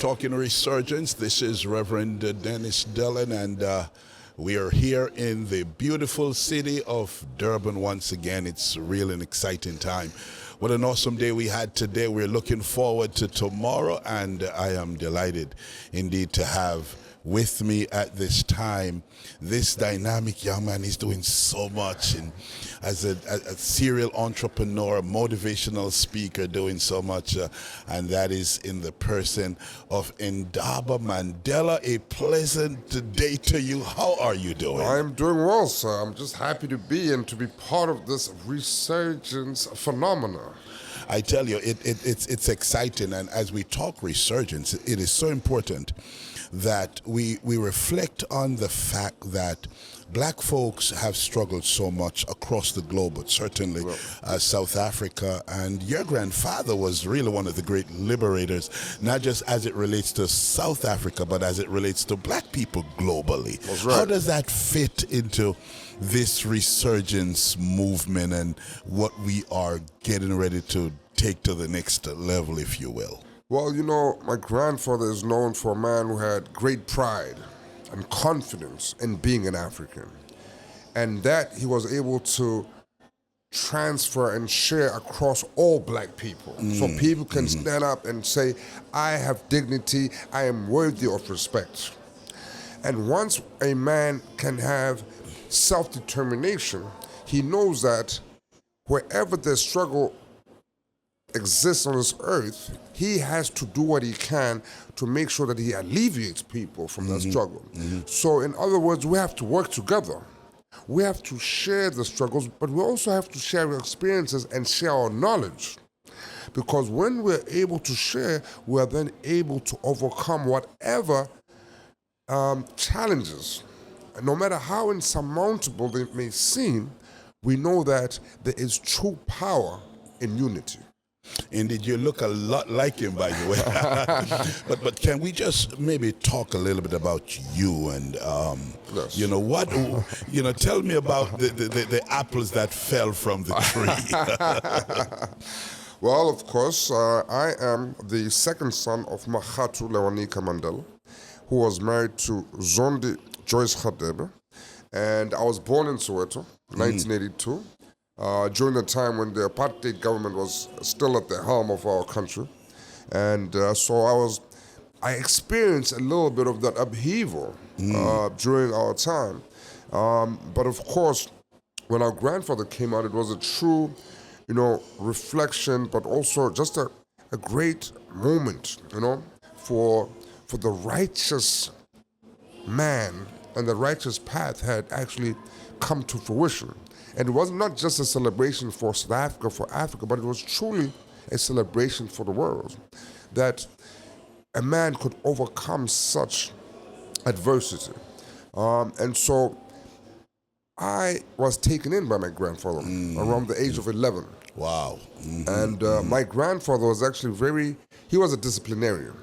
talking resurgence. This is Reverend Dennis Dillon, and we are here in the beautiful city of Durban once again. It's really an exciting time. What an awesome day we had today. We're looking forward to tomorrow, and I am delighted indeed to have with me at this time this dynamic young man. He's doing so much, and as a serial entrepreneur, motivational speaker, doing so much, and that is in the person of Ndaba Mandela. A pleasant day to you. How are you doing? I'm doing well, sir. I'm just happy to be and to be part of this resurgence phenomena. I tell you, it's exciting, and as we talk resurgence, it is so important that we reflect on the fact that black folks have struggled so much across the globe, but certainly South Africa, and your grandfather was really one of the great liberators, not just as it relates to South Africa, but as it relates to black people globally. That's right. How does that fit into this resurgence movement and what we are getting ready to take to the next level, if you will? Well, you know, my grandfather is known for a man who had great pride and confidence in being an African. And that he was able to transfer and share across all black people. So people can stand up and say, I have dignity, I am worthy of respect. And once a man can have self-determination, he knows that wherever the struggle exists on this earth, he has to do what he can to make sure that he alleviates people from that struggle. So in other words, we have to work together. We have to share the struggles, but we also have to share our experiences and share our knowledge. Because when we're able to share, we are then able to overcome whatever challenges. And no matter how insurmountable they may seem, we know that there is true power in unity. Indeed, you look a lot like him, by the way. but can we just maybe talk a little bit about you and Yes. you know what tell me about the apples that fell from the tree. Well, of course, I am the second son of Mahatu Lewanika Mandela, who was married to Zondi Joyce Khadebe, and I was born in Soweto, 1982. During the time when the apartheid government was still at the helm of our country. And so I experienced a little bit of that upheaval during our time. But of course, when our grandfather came out, it was a true, reflection, but also just a great moment, for the righteous man and the righteous path had actually come to fruition. And it was not just a celebration for South Africa, for Africa, but it was truly a celebration for the world, that a man could overcome such adversity. And so I was taken in by my grandfather around the age of 11. Wow. And my grandfather was actually he was a disciplinarian.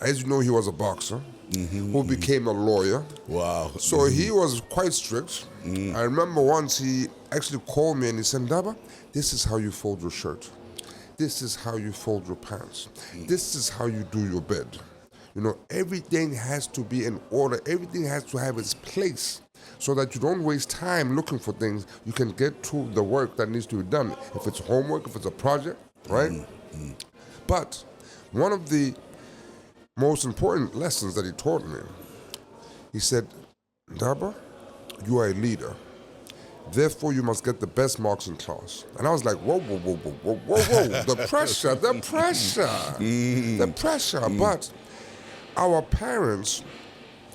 As you know, he was a boxer who became a lawyer. Wow. So he was quite strict. I remember once he actually called me and he said, Ndaba, this is how you fold your shirt. This is how you fold your pants. This is how you do your bed. Everything has to be in order. Everything has to have its place so that you don't waste time looking for things. You can get to the work that needs to be done. If it's homework, if it's a project, right? But one of the most important lessons that he taught me, he said, Ndaba, you are a leader. Therefore, you must get the best marks in class. And I was like, whoa. The pressure. But our parents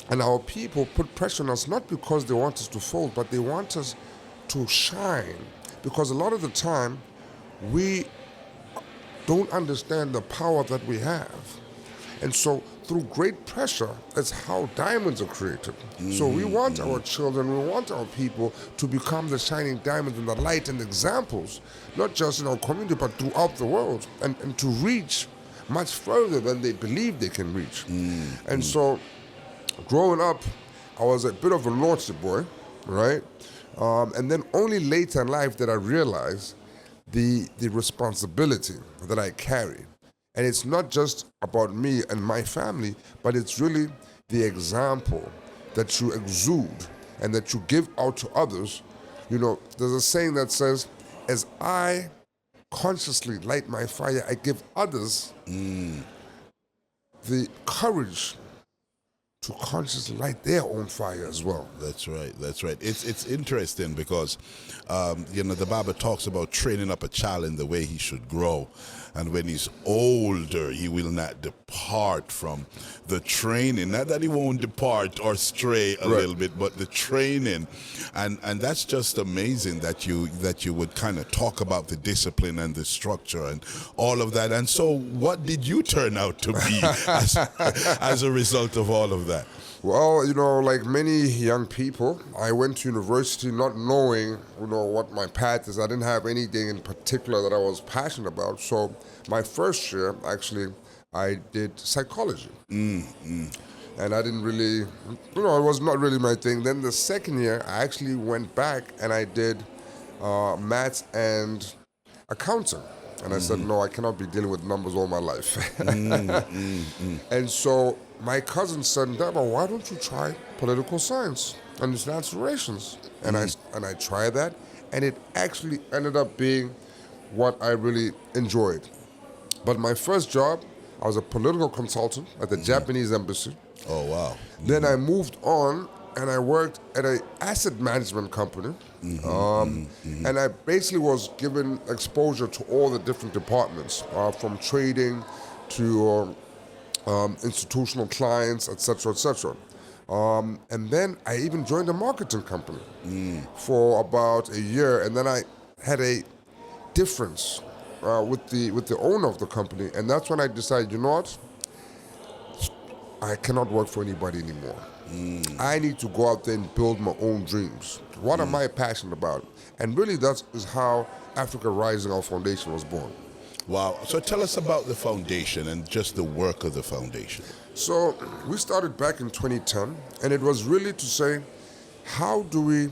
and our people put pressure on us not because they want us to fold, but they want us to shine. Because a lot of the time, we don't understand the power that we have. And so through great pressure, that's how diamonds are created. So we want our children, we want our people to become the shining diamonds and the light and examples, not just in our community, but throughout the world, and to reach much further than they believe they can reach. And so growing up, I was a bit of a naughty boy, right? And then only later in life that I realized the responsibility that I carry And it's not just about me and my family, but it's really the example that you exude and that you give out to others. You know, there's a saying that says, as I consciously light my fire, I give others the courage to consciously light their own fire as well. That's right. That's right. It's interesting because, the Bible talks about training up a child in the way he should grow. And when he's older, he will not depart from the training. Not that he won't depart or stray a little bit, but the training. And that's just amazing that you would kind of talk about the discipline and the structure and all of that. And so what did you turn out to be as a result of all of that? Well, like many young people, I went to university not knowing, what my path is. I didn't have anything in particular that I was passionate about. So my first year, actually, I did psychology. And I didn't really, it was not really my thing. Then the second year, I actually went back and I did maths and accounting. And I said, no, I cannot be dealing with numbers all my life. And so my cousin said, Ndaba, why don't you try political science and international relations? And I tried that, and it actually ended up being what I really enjoyed. But my first job, I was a political consultant at the Japanese embassy. Oh, wow. Then I moved on and I worked at an asset management company. And I basically was given exposure to all the different departments, from trading to institutional clients, etc., etc. And then I even joined a marketing company for about a year, and then I had a difference with the owner of the company, and that's when I decided, you know what, I cannot work for anybody anymore. I need to go out there and build my own dreams. What am I passionate about? And really, that is how Africa Rising, our foundation, was born. Wow. So tell us about the foundation and just the work of the foundation. So we started back in 2010, and it was really to say, how do we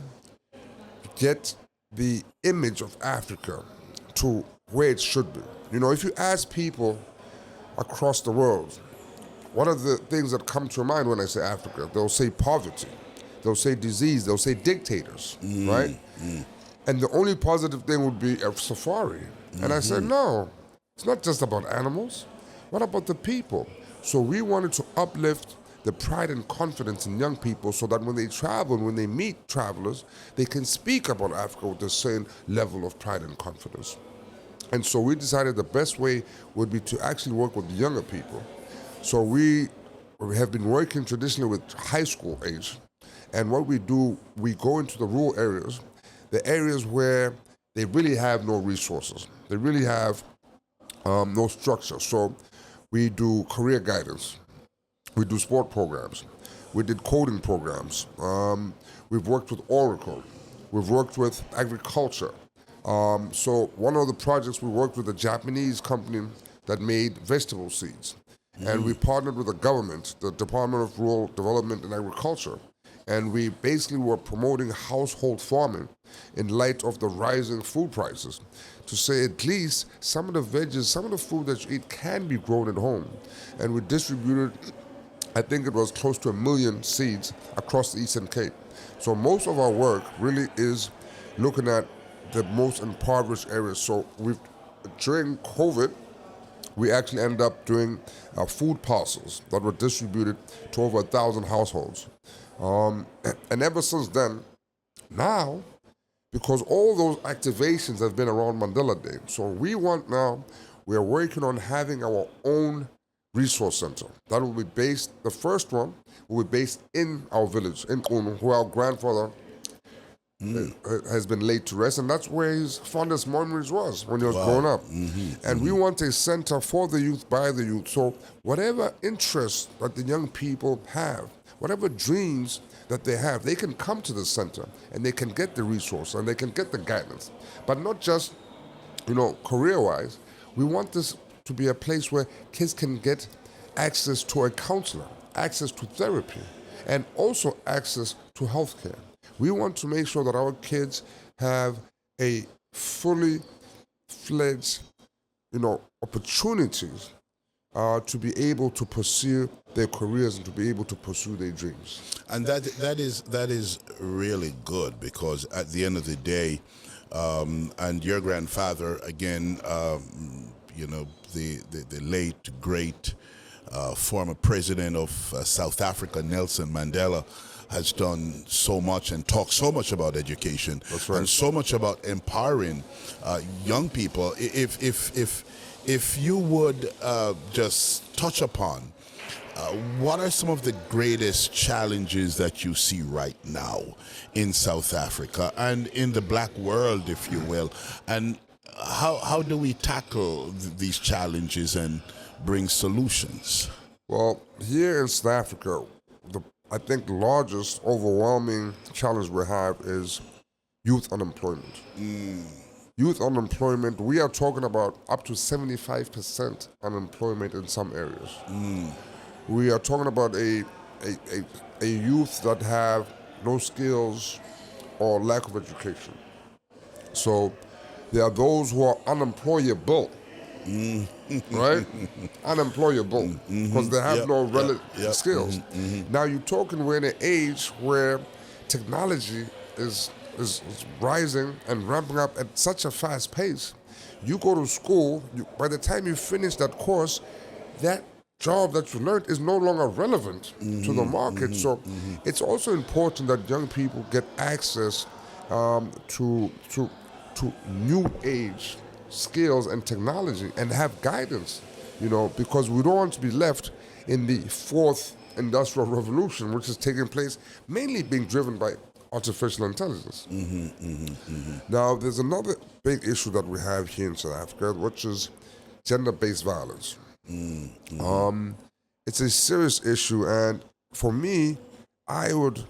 get the image of Africa to where it should be? If you ask people across the world, what are the things that come to mind when I say Africa? They'll say poverty, they'll say disease, they'll say dictators, right? And the only positive thing would be a safari. And I said, no, it's not just about animals. What about the people? So we wanted to uplift the pride and confidence in young people so that when they travel, when they meet travelers, they can speak about Africa with the same level of pride and confidence. And so we decided the best way would be to actually work with younger people. So we have been working traditionally with high school age. And what we do, we go into the rural areas, the areas where they really have no resources. They really have no structure. So we do career guidance. We do sport programs. We did coding programs. We've worked with Oracle. We've worked with agriculture. So one of the projects we worked with a Japanese company that made vegetable seeds. And we partnered with the government, the Department of Rural Development and Agriculture. And we basically were promoting household farming in light of the rising food prices, to say at least some of the veggies, some of the food that you eat can be grown at home. And we distributed, I think it was close to 1 million seeds across the Eastern Cape. So most of our work really is looking at the most impoverished areas. So during COVID, we actually ended up doing food parcels that were distributed to over 1,000 households. And ever since then, now, because all those activations have been around Mandela Day, so we are working on having our own resource center. That will be based, the first one will be based in our village, in Unu, where our grandfather has been laid to rest, and that's where his fondest memories was when he was growing up. And we want a center for the youth, by the youth. So whatever interests that the young people have, whatever dreams that they have, they can come to the center and they can get the resource and they can get the guidance. But not just, career-wise. We want this to be a place where kids can get access to a counselor, access to therapy, and also access to healthcare. We want to make sure that our kids have a fully fledged, opportunities to be able to pursue their careers and to be able to pursue their dreams. And that is really good, because at the end of the day, and your grandfather again, the late great former president of South Africa, Nelson Mandela, has done so much and talked so much about education. That's right. And so much about empowering young people. If you would just touch upon what are some of the greatest challenges that you see right now in South Africa and in the black world, if you will, and how do we tackle these challenges and bring solutions? Well, here in South Africa, I think the largest overwhelming challenge we have is youth unemployment. Youth unemployment, we are talking about up to 75% unemployment in some areas. We are talking about a youth that have no skills or lack of education. So there are those who are unemployable, right? Unemployable, because they have no relevant skills. Now you're talking, we're in an age where technology is rising and ramping up at such a fast pace. You go to school, by the time you finish that course, that job that you learned is no longer relevant to the market. So it's also important that young people get access to new age skills and technology and have guidance, because we don't want to be left in the fourth industrial revolution, which is taking place mainly being driven by artificial intelligence. Now, there's another big issue that we have here in South Africa, which is gender-based violence. It's a serious issue, and for me, I would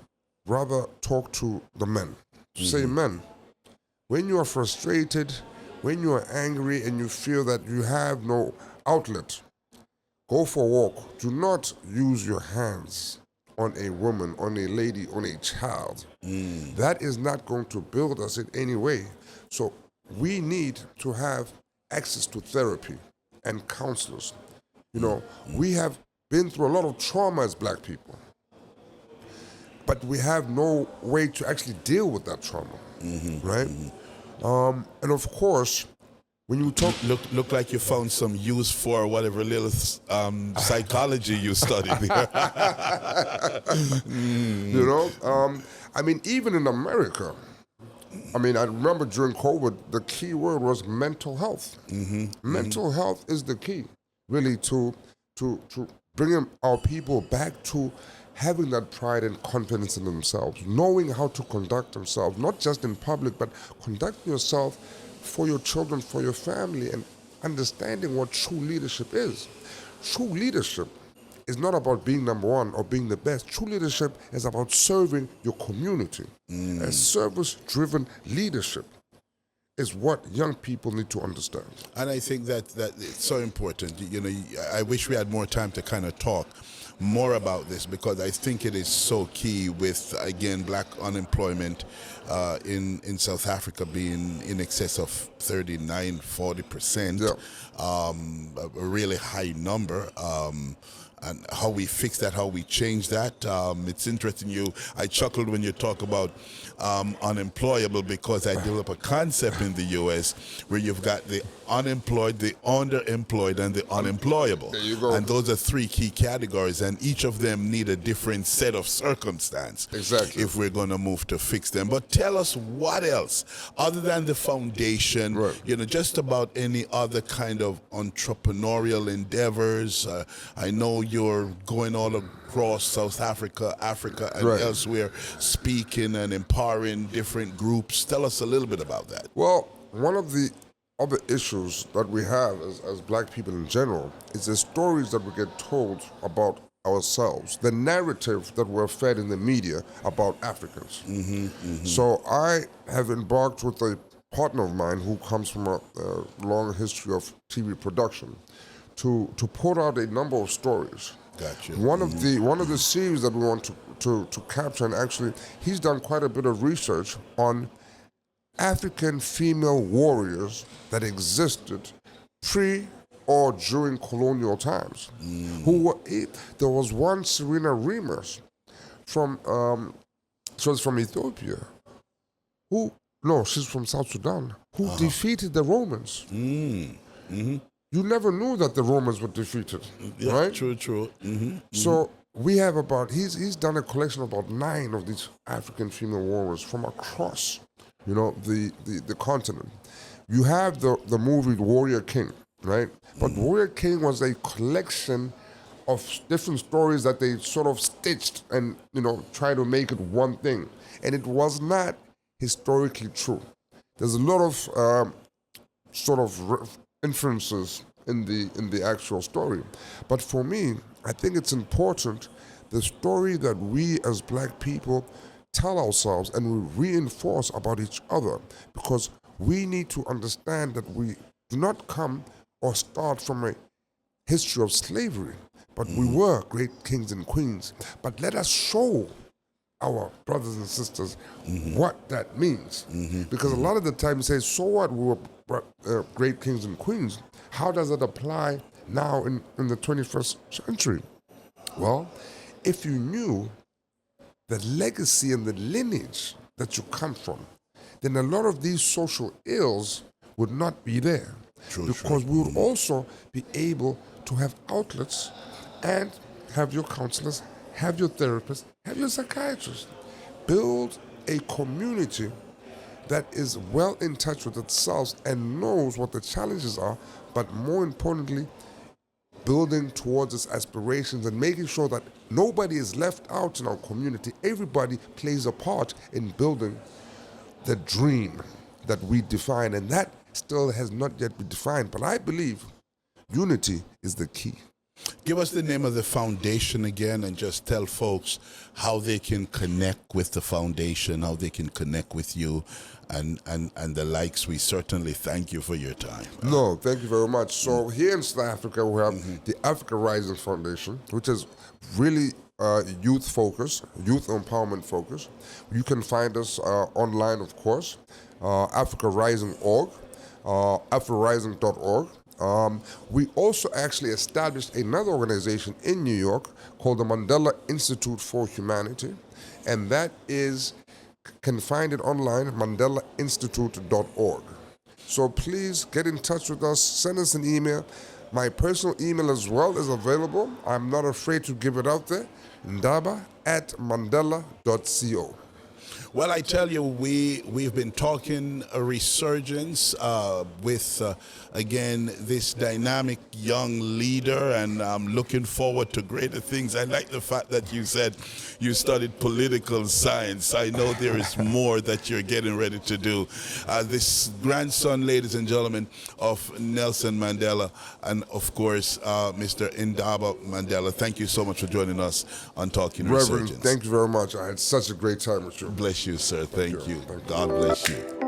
rather talk to the men. Say, men, when you are frustrated, when you are angry and you feel that you have no outlet, go for a walk. Do not use your hands on a woman, on a lady, on a child. That is not going to build us in any way. So we need to have access to therapy and counselors. We have been through a lot of trauma as black people, but we have no way to actually deal with that trauma, right? And of course, when you talk... Look like you found some use for whatever little psychology you studied here. Even in America, I remember during COVID, the key word was mental health. Mental health is the key, really, to bringing our people back to having that pride and confidence in themselves, knowing how to conduct themselves, not just in public, but conduct yourself for your children, for your family, and understanding what true leadership is. True leadership is not about being number one or being the best. True leadership is about serving your community. A service-driven leadership is what young people need to understand. And I think that it's so important. I wish we had more time to kind of talk more about this, because I think it is so key with, again, black unemployment in South Africa being in excess of 39-40%, a really high number. And how we fix that, how we change that. It's interesting. I chuckled when you talk about unemployable, because I developed a concept in the U.S. where you've got the unemployed, the underemployed, and the unemployable. There you go. And those are three key categories, and each of them need a different set of circumstance. Exactly. If we're going to move to fix them. But tell us what else, other than the foundation, just about any other kind of entrepreneurial endeavors. I know you're going all across South Africa, and elsewhere, speaking and empowering different groups. Tell us a little bit about that. Well, one of the other issues that we have as black people in general is the stories that we get told about ourselves, the narrative that we're fed in the media about Africans. So I have embarked with a partner of mine who comes from a long history of TV production to put out a number of stories. Gotcha. One of the series that we want to capture, and actually he's done quite a bit of research on African female warriors that existed pre or during colonial times. There was one Serena Remus from, she was from Ethiopia, she's from South Sudan, who defeated the Romans. You never knew that the Romans were defeated, Yeah, right? true. So we have he's done a collection of about 9 of these African female warriors from across, the continent. You have the movie Warrior King, right? But Warrior King was a collection of different stories that they sort of stitched and, try to make it one thing. And it was not historically true. There's a lot of inferences in the actual story. But for me, I think it's important the story that we as black people tell ourselves and we reinforce about each other, because we need to understand that we do not come or start from a history of slavery, but we were great kings and queens. But let us show our brothers and sisters what that means. Because a lot of the time you say, so what, we were great kings and queens. How does it apply now in the 21st century? Well, if you knew the legacy and the lineage that you come from, then a lot of these social ills would not be there. Because we would also be able to have outlets and have your counselors, have your therapists, have your psychiatrists. Build a community that is well in touch with itself and knows what the challenges are, but more importantly, building towards its aspirations and making sure that nobody is left out in our community. Everybody plays a part in building the dream that we define, and that still has not yet been defined. But I believe unity is the key. Give us the name of the foundation again, and just tell folks how they can connect with the foundation, how they can connect with you and the likes. We certainly thank you for your time. No, thank you very much. So here in South Africa, we have the Africa Rising Foundation, which is really youth focused, youth empowerment focused. You can find us online, of course, africarising.org, africarising.org. We also actually established another organization in New York called the Mandela Institute for Humanity, and that can find it online, mandelainstitute.org. So please get in touch with us, send us an email. My personal email as well is available. I'm not afraid to give it out there, ndaba@mandela.co. Well, I tell you, we've been talking a resurgence with, again, this dynamic young leader, and I'm looking forward to greater things. I like the fact that you said you studied political science. I know there is more that you're getting ready to do. This grandson, ladies and gentlemen, of Nelson Mandela, and of course, Mr. Ndaba Mandela. Thank you so much for joining us on Talking Reverend, Resurgence. thank you very much. I had such a great time with you. Bless you, sir. Thank you. God bless you.